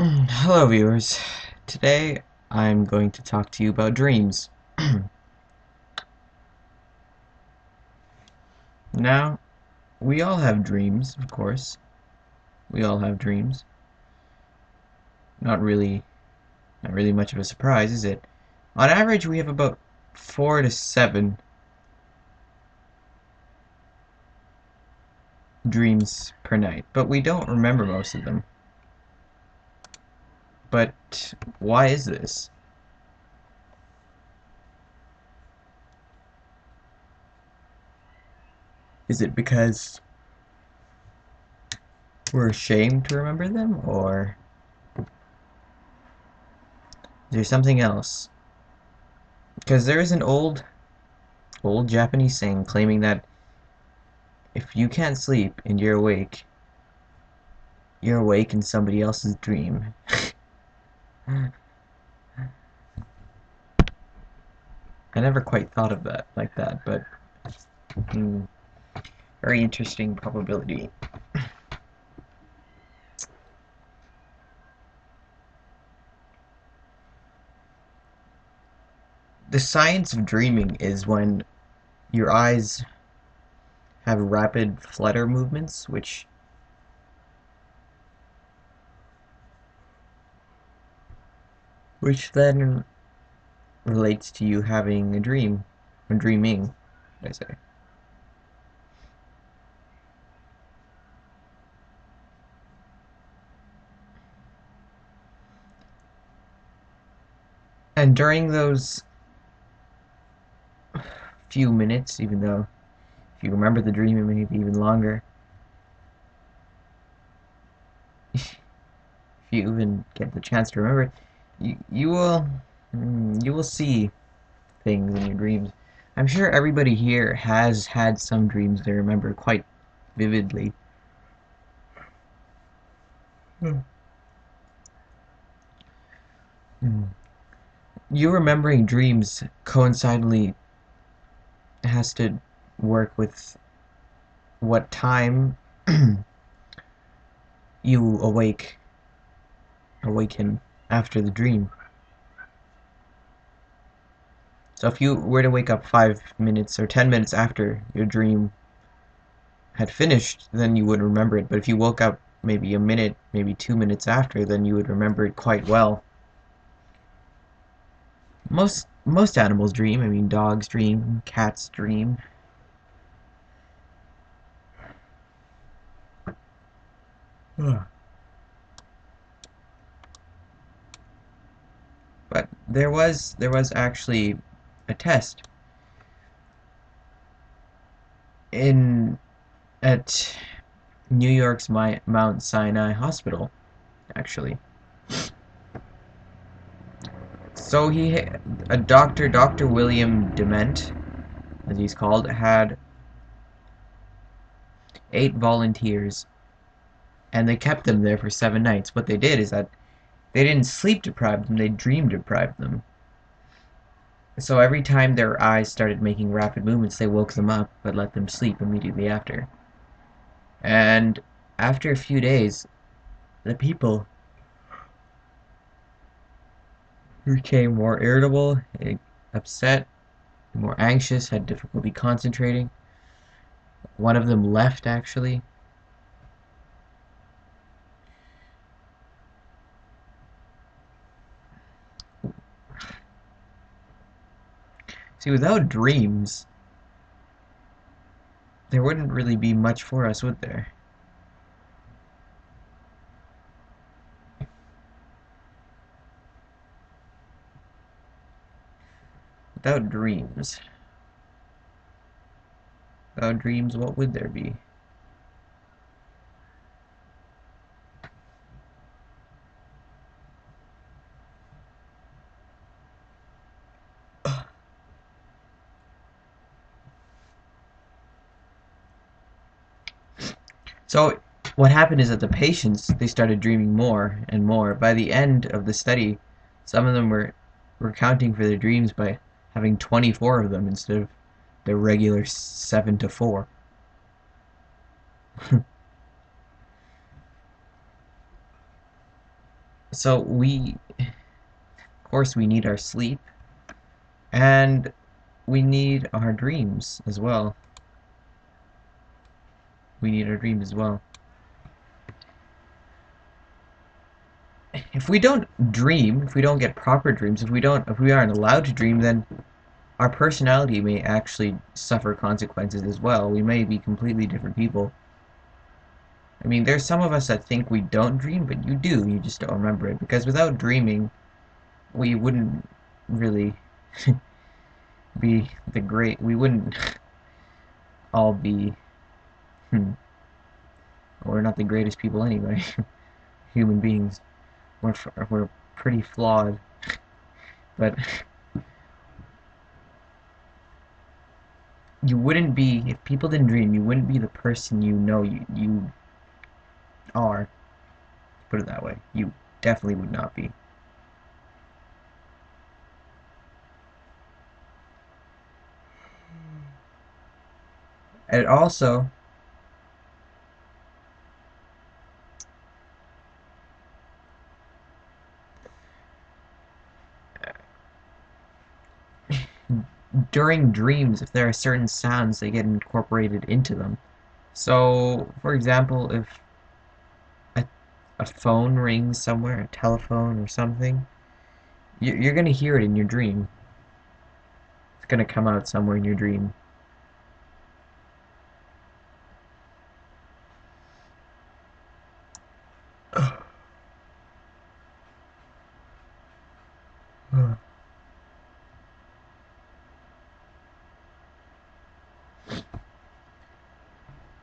Hello, viewers. Today I'm going to talk to you about dreams. Now, we all have dreams, of course. We all have dreams. Not really, not really much of a surprise, is it? On average, we have about 4 to 7 dreams per night, but we don't remember most of them. But why is this? Is it because we're ashamed to remember them, or is there something else? Because there is an old Japanese saying claiming that if you can't sleep and you're awake in somebody else's dream. I never quite thought of that like that, but mm, very interesting probability. The science of dreaming is when your eyes have rapid flutter movements, which then relates to you having a dream, or dreaming, I say. And during those few minutes, even though if you remember the dream, it may be even longer, if you even get the chance to remember it, you will see things in your dreams. I'm sure everybody here has had some dreams they remember quite vividly. Mm. Mm. You remembering dreams coincidentally has to work with what time you awaken after the dream. So if you were to wake up 5 minutes or 10 minutes after your dream had finished, then you would remember it. But if you woke up maybe a minute, maybe 2 minutes after, then you would remember it quite well. Most animals dream. I mean, dogs dream, cats dream. But there was actually a test in at New York's Mount Sinai Hospital, actually. So a Dr. William Dement, as he's called, had 8 volunteers, and they kept them there for 7 nights. What they did is that they didn't sleep deprive them; they dream deprived them. So every time their eyes started making rapid movements, they woke them up, but let them sleep immediately after. And after a few days, the people became more irritable, upset, more anxious, had difficulty concentrating. One of them left, actually. See, without dreams, there wouldn't really be much for us, would there? Without dreams. Without dreams, what would there be? So, what happened is that the patients, they started dreaming more and more. By the end of the study, some of them were counting for their dreams by having 24 of them instead of the regular 7 to 4. So of course, we need our sleep, and we need our dreams as well. We need our dreams as well. If we don't dream, if we don't get proper dreams, if we aren't allowed to dream, then our personality may actually suffer consequences as well. We may be completely different people. I mean, there's some of us that think we don't dream, but you do. You just don't remember it. Because without dreaming, we wouldn't really be we wouldn't all be, hmm, we're not the greatest people anyway. Human beings. We're pretty flawed. But you wouldn't be, if people didn't dream, you wouldn't be the person you are. Put it that way. You definitely would not be. And also, during dreams, if there are certain sounds, they get incorporated into them. So, for example, if a, a phone rings somewhere, a telephone or something, you're going to hear it in your dream. It's going to come out somewhere in your dream.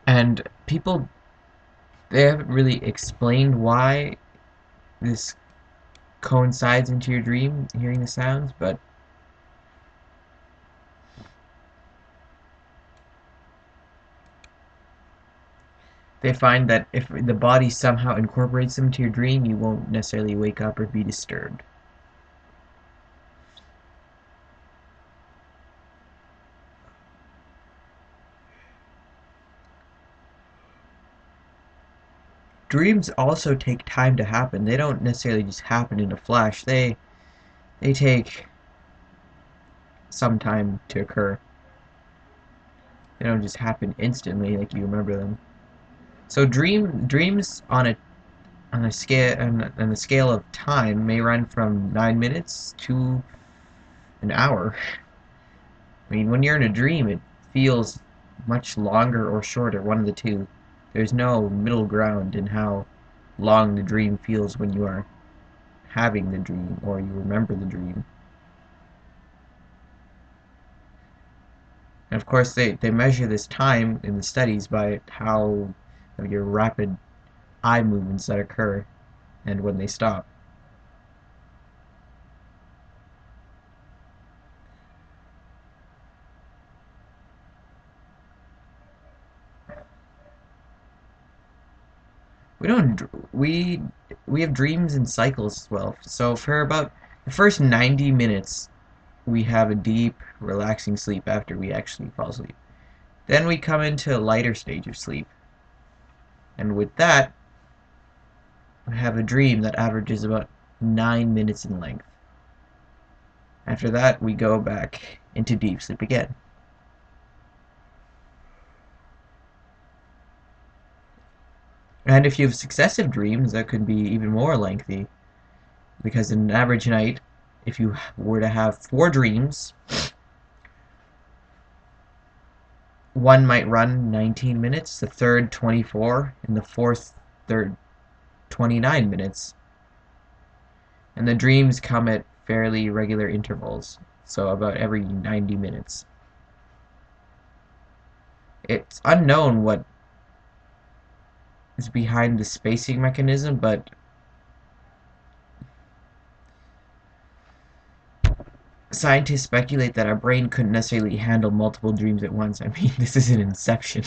And people, they haven't really explained why this coincides into your dream, hearing the sounds, but they find that if the body somehow incorporates them into your dream, you won't necessarily wake up or be disturbed. Dreams also take time to happen. They don't necessarily just happen in a flash. They take some time to occur. They don't just happen instantly like you remember them. So dreams on the scale of time may run from 9 minutes to an hour. I mean, when you're in a dream, it feels much longer or shorter, one of the two. There's no middle ground in how long the dream feels when you are having the dream or you remember the dream. And of course, they measure this time in the studies by how your rapid eye movements that occur and when they stop. We don't we have dreams in cycles as well. So for about the first 90 minutes, we have a deep, relaxing sleep after we actually fall asleep. Then we come into a lighter stage of sleep. And with that, we have a dream that averages about 9 minutes in length. After that, we go back into deep sleep again. And if you have successive dreams, that could be even more lengthy. Because in an average night, if you were to have 4 dreams, one might run 19 minutes, the third 24, and the third 29 minutes. And the dreams come at fairly regular intervals, so about every 90 minutes. It's unknown what is behind the spacing mechanism, but scientists speculate that our brain couldn't necessarily handle multiple dreams at once. I mean, this is an inception.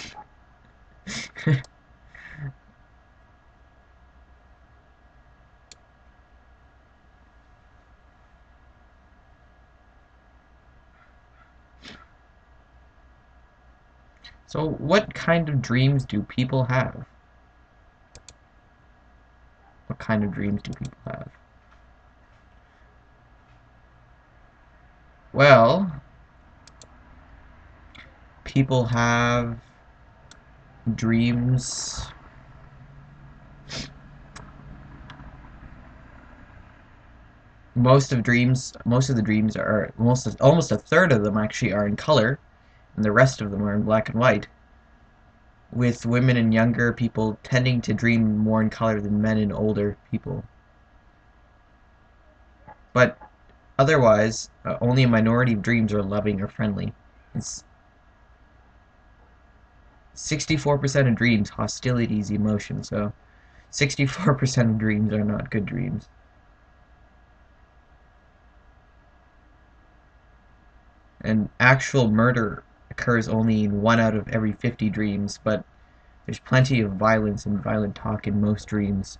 So, what kind of dreams do people have? What kind of dreams do people have? Well, people have dreams. Most of the dreams are almost a third of them actually are in color, and the rest of them are in black and white. With women and younger people tending to dream more in color than men and older people. But otherwise, only a minority of dreams are loving or friendly. It's 64% of dreams, hostility is emotion, so 64% of dreams are not good dreams. And actual murder occurs only in 1 out of every 50 dreams, but there's plenty of violence and violent talk in most dreams.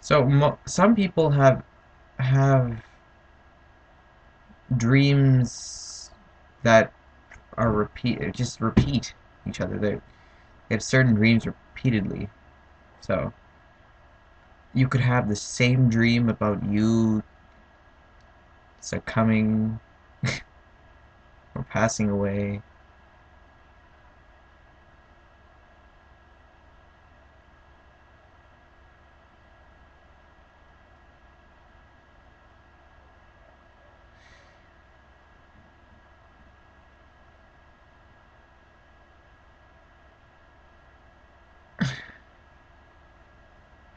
So some people have dreams that are just repeat each other. They have certain dreams repeatedly. So you could have the same dream about you succumbing or passing away.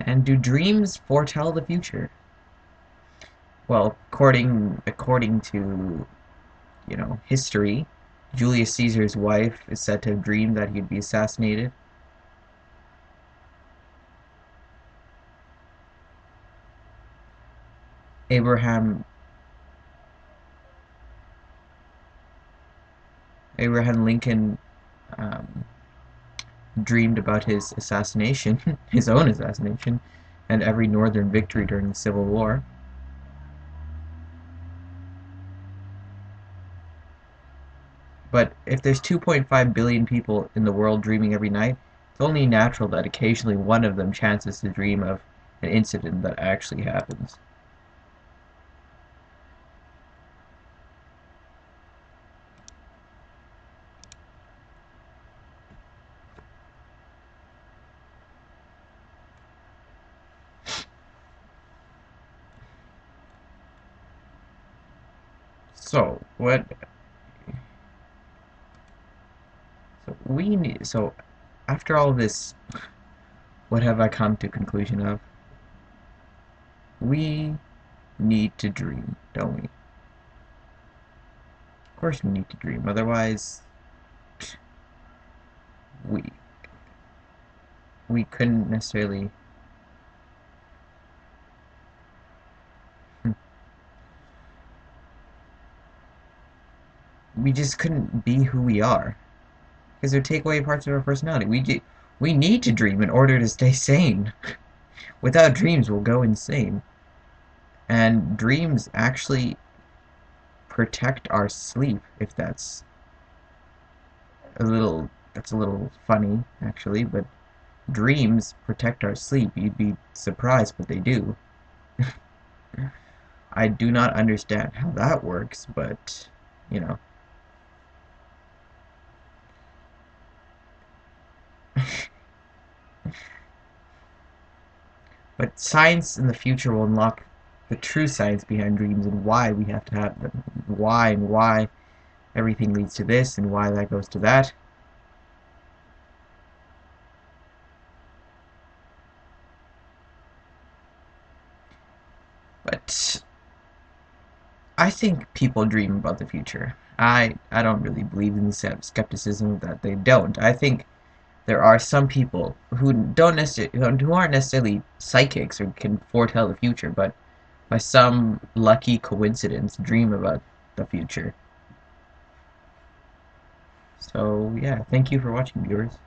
And do dreams foretell the future? Well, according to, history, Julius Caesar's wife is said to have dreamed that he'd be assassinated. Abraham Abraham Lincoln um, dreamed about his assassination, his own assassination, and every Northern victory during the Civil War. But if there's 2.5 billion people in the world dreaming every night, it's only natural that occasionally one of them chances to dream of an incident that actually happens. So what? So after all this, what have I come to conclusion of? We need to dream, don't we? Of course we need to dream. Otherwise, we we couldn't necessarily. We just couldn't be who we are because it would take away parts of our personality. We need to dream in order to stay sane. Without dreams, we'll go insane. And dreams actually protect our sleep, if that's a little funny actually, but dreams protect our sleep. You'd be surprised, but they do. I do not understand how that works, but you know. But science in the future will unlock the true science behind dreams and why we have to have them. Why everything leads to this and why that goes to that. But I think people dream about the future. I don't really believe in the skepticism that they don't. I think there are some people who aren't necessarily psychics or can foretell the future, but by some lucky coincidence dream about the future. So yeah, thank you for watching, viewers.